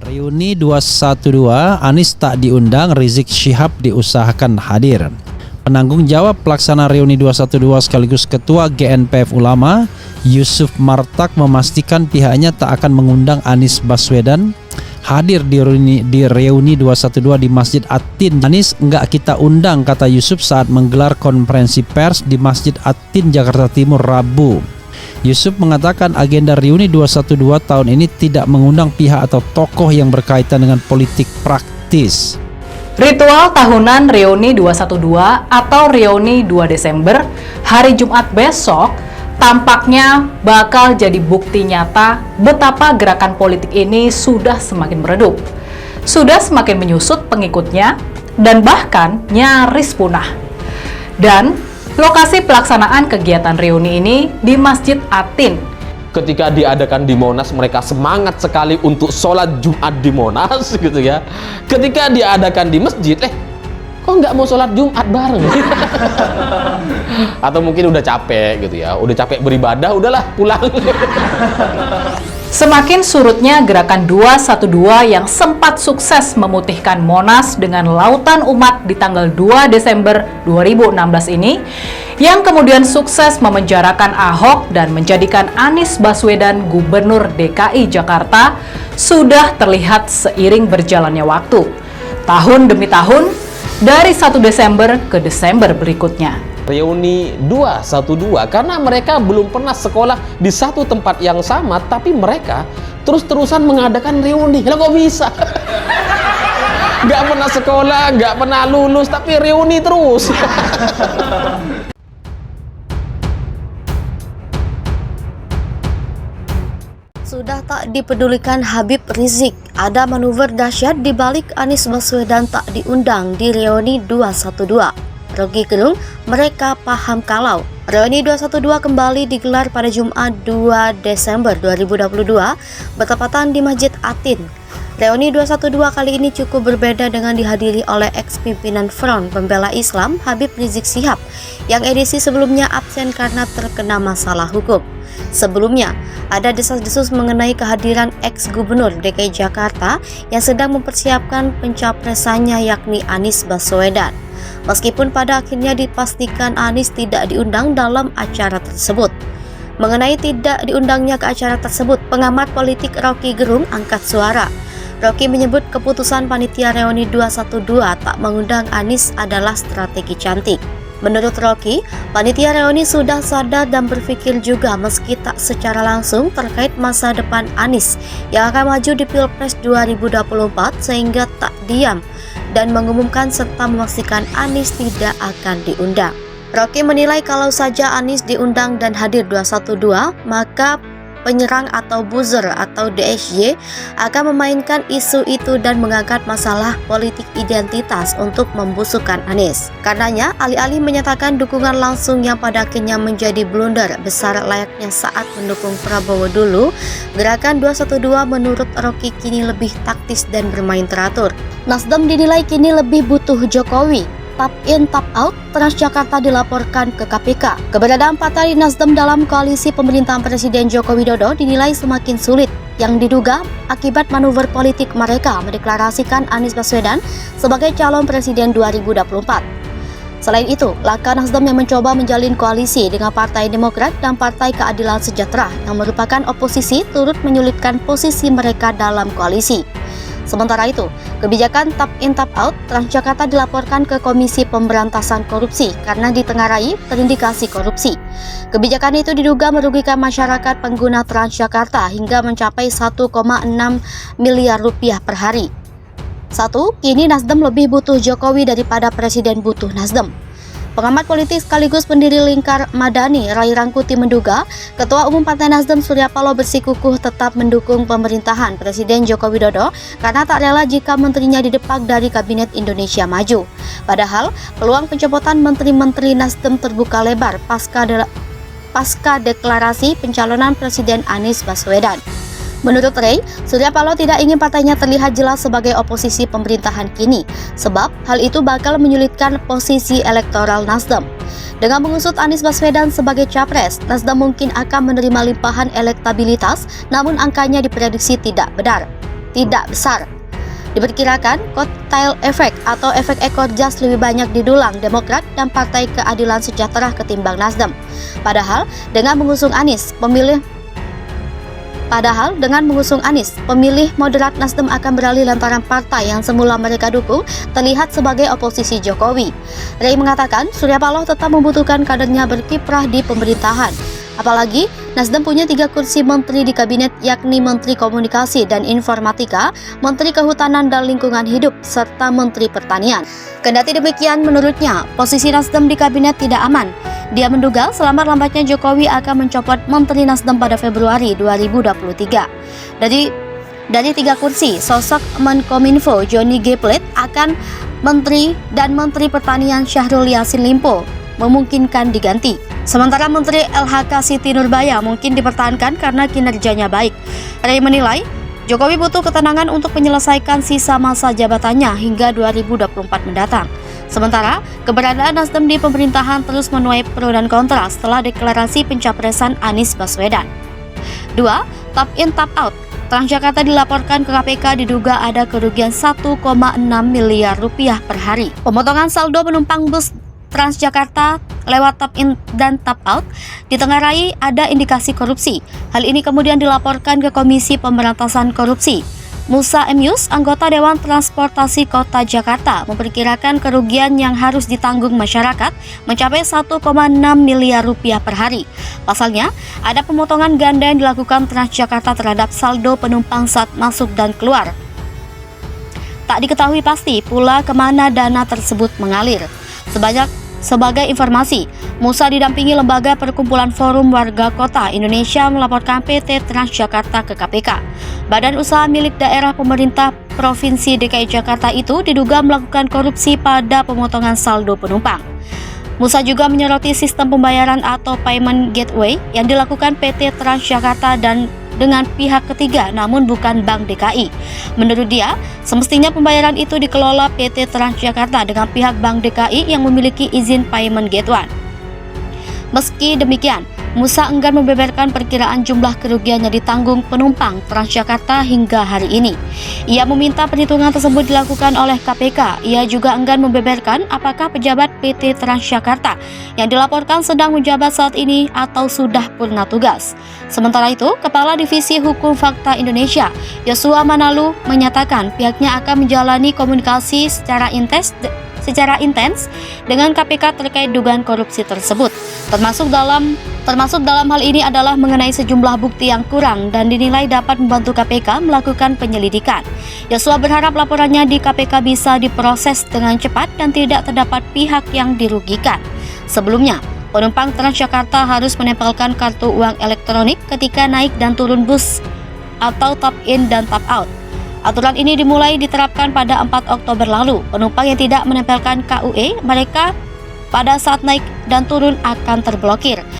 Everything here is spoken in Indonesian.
Reuni 212, Anies tak diundang, Rizik Syihab diusahakan hadir. Penanggung jawab pelaksana Reuni 212 sekaligus Ketua GNPF Ulama, Yusuf Martak memastikan pihaknya tak akan mengundang Anies Baswedan hadir di Reuni 212 di Masjid At-Tin. Anies enggak kita undang, kata Yusuf saat menggelar konferensi pers di Masjid At-Tin, Jakarta Timur, Rabu. Yusuf mengatakan agenda Reuni 212 tahun ini tidak mengundang pihak atau tokoh yang berkaitan dengan politik praktis. Ritual tahunan Reuni 212 atau Reuni 2 Desember, hari Jumat besok, tampaknya bakal jadi bukti nyata betapa gerakan politik ini sudah semakin meredup, sudah semakin menyusut pengikutnya, dan bahkan nyaris punah. Dan lokasi pelaksanaan kegiatan reuni ini di Masjid At-Tin. Ketika diadakan di Monas, mereka semangat sekali untuk sholat Jumat di Monas, gitu ya. Ketika diadakan di masjid, kok nggak mau sholat Jumat bareng? Atau mungkin udah capek, gitu ya. Udah capek beribadah, udahlah pulang. Semakin surutnya gerakan 212 yang sempat sukses memutihkan Monas dengan lautan umat di tanggal 2 Desember 2016 ini, yang kemudian sukses memenjarakan Ahok dan menjadikan Anies Baswedan Gubernur DKI Jakarta, sudah terlihat seiring berjalannya waktu, tahun demi tahun, dari 1 Desember ke Desember berikutnya. Reuni 212 karena mereka belum pernah sekolah di satu tempat yang sama, tapi mereka terus-terusan mengadakan reuni. Lah kok bisa? Nggak pernah sekolah, nggak pernah lulus, tapi reuni terus. Sudah tak dipedulikan Habib Rizik, ada manuver dahsyat di balik Anies Baswedan tak diundang di Reuni 212. Rocky Gerung, mereka paham kalau Reuni 212 kembali digelar pada Jumat 2 Desember 2022 bertepatan di Masjid At-Tin. Reuni 212 kali ini cukup berbeda dengan dihadiri oleh ex-pimpinan Front Pembela Islam Habib Rizik Syihab yang edisi sebelumnya absen karena terkena masalah hukum. Sebelumnya, ada desas-desus mengenai kehadiran ex-gubernur DKI Jakarta yang sedang mempersiapkan pencapresannya yakni Anies Baswedan. Meskipun pada akhirnya dipastikan Anies tidak diundang dalam acara tersebut. Mengenai tidak diundangnya ke acara tersebut, pengamat politik Rocky Gerung angkat suara. Rocky menyebut keputusan panitia Reuni 212 tak mengundang Anies adalah strategi cantik. Menurut Rocky, panitia Reuni sudah sadar dan berpikir juga meski tak secara langsung terkait masa depan Anies yang akan maju di Pilpres 2024 sehingga tak diam dan mengumumkan serta memastikan Anies tidak akan diundang. Rocky menilai kalau saja Anies diundang dan hadir 212, maka penyerang atau buzzer atau DSY akan memainkan isu itu dan mengangkat masalah politik identitas untuk membusukkan Anies. Karenanya, alih-alih menyatakan dukungan langsung yang pada akhirnya menjadi blunder besar layaknya saat mendukung Prabowo dulu, gerakan 212 menurut Rocky kini lebih taktis dan bermain teratur. Nasdem dinilai kini lebih butuh Jokowi. Tap in, tap out, Transjakarta dilaporkan ke KPK. Keberadaan partai Nasdem dalam koalisi pemerintahan Presiden Joko Widodo dinilai semakin sulit, yang diduga akibat manuver politik mereka mendeklarasikan Anies Baswedan sebagai calon presiden 2024. Selain itu, langkah Nasdem yang mencoba menjalin koalisi dengan Partai Demokrat dan Partai Keadilan Sejahtera yang merupakan oposisi turut menyulitkan posisi mereka dalam koalisi. Sementara itu, kebijakan tap in tap out Transjakarta dilaporkan ke Komisi Pemberantasan Korupsi karena ditengarai terindikasi korupsi. Kebijakan itu diduga merugikan masyarakat pengguna Transjakarta hingga mencapai 1,6 miliar rupiah per hari. 1. Kini Nasdem lebih butuh Jokowi daripada Presiden butuh Nasdem. Pengamat politik sekaligus pendiri Lingkar Madani, Rai Rangkuti menduga Ketua Umum Partai Nasdem Surya Paloh bersikukuh tetap mendukung pemerintahan Presiden Joko Widodo karena tak rela jika menterinya didepak dari Kabinet Indonesia Maju. Padahal peluang pencopotan menteri-menteri Nasdem terbuka lebar pasca deklarasi pencalonan Presiden Anies Baswedan. Menurut Ray, Surya Paloh tidak ingin partainya terlihat jelas sebagai oposisi pemerintahan kini, sebab hal itu bakal menyulitkan posisi elektoral Nasdem. Dengan mengusut Anies Baswedan sebagai capres, Nasdem mungkin akan menerima limpahan elektabilitas, namun angkanya diprediksi tidak benar. tidak besar. Diperkirakan kotail efek atau efek ekor jas lebih banyak didulang Demokrat dan Partai Keadilan Sejahtera ketimbang Nasdem. Padahal dengan mengusung Anies, pemilih moderat Nasdem akan beralih lantaran partai yang semula mereka dukung terlihat sebagai oposisi Jokowi. Ray mengatakan Surya Paloh tetap membutuhkan kadernya berkiprah di pemerintahan. Apalagi Nasdem punya 3 kursi menteri di kabinet, yakni Menteri Komunikasi dan Informatika, Menteri Kehutanan dan Lingkungan Hidup, serta Menteri Pertanian. Kendati demikian, menurutnya posisi Nasdem di kabinet tidak aman. Dia menduga selambat-lambatnya Jokowi akan mencopot Menteri Nasdem pada Februari 2023. Dari 3 kursi, sosok Menkominfo Johnny G. Plate akan Menteri dan Menteri Pertanian Syahrul Yassin Limpo memungkinkan diganti. Sementara Menteri LHK Siti Nurbaya mungkin dipertahankan karena kinerjanya baik. Ray menilai Jokowi butuh ketenangan untuk menyelesaikan sisa masa jabatannya hingga 2024 mendatang. Sementara keberadaan Nasdem di pemerintahan terus menuai pro dan kontra setelah deklarasi pencapresan Anies Baswedan. 2. Tap in tap out. Transjakarta dilaporkan ke KPK diduga ada kerugian 1,6 miliar rupiah per hari. Pemotongan saldo penumpang bus Transjakarta lewat tap in dan tap out ditengarai ada indikasi korupsi. Hal ini kemudian dilaporkan ke Komisi Pemberantasan Korupsi. Musa Emius, anggota Dewan Transportasi Kota Jakarta, memperkirakan kerugian yang harus ditanggung masyarakat mencapai 1,6 miliar rupiah per hari. Pasalnya, ada pemotongan ganda yang dilakukan Transjakarta terhadap saldo penumpang saat masuk dan keluar. Tak diketahui pasti pula kemana dana tersebut mengalir. Sebagai informasi, Musa didampingi Lembaga Perkumpulan Forum Warga Kota Indonesia melaporkan PT Transjakarta ke KPK. Badan usaha milik daerah pemerintah Provinsi DKI Jakarta itu diduga melakukan korupsi pada pemotongan saldo penumpang. Musa juga menyoroti sistem pembayaran atau payment gateway yang dilakukan PT Transjakarta dan dengan pihak ketiga namun bukan Bank DKI. Menurut dia, semestinya pembayaran itu dikelola PT Transjakarta dengan pihak Bank DKI yang memiliki izin payment gateway. Meski demikian, Musa enggan membeberkan perkiraan jumlah kerugian yang ditanggung penumpang Transjakarta hingga hari ini. Ia meminta perhitungan tersebut dilakukan oleh KPK. Ia juga enggan membeberkan apakah pejabat PT Transjakarta yang dilaporkan sedang menjabat saat ini atau sudah purna tugas. Sementara itu, Kepala Divisi Hukum Fakta Indonesia, Yosua Manalu, menyatakan pihaknya akan menjalani komunikasi secara intens dengan KPK terkait dugaan korupsi tersebut. Termasuk dalam hal ini adalah mengenai sejumlah bukti yang kurang dan dinilai dapat membantu KPK melakukan penyelidikan. Yosua berharap laporannya di KPK bisa diproses dengan cepat dan tidak terdapat pihak yang dirugikan. Sebelumnya, penumpang Transjakarta harus menempelkan kartu uang elektronik ketika naik dan turun bus atau tap in dan tap out. Aturan ini dimulai diterapkan pada 4 Oktober lalu. Penumpang yang tidak menempelkan KUE, mereka pada saat naik dan turun akan terblokir.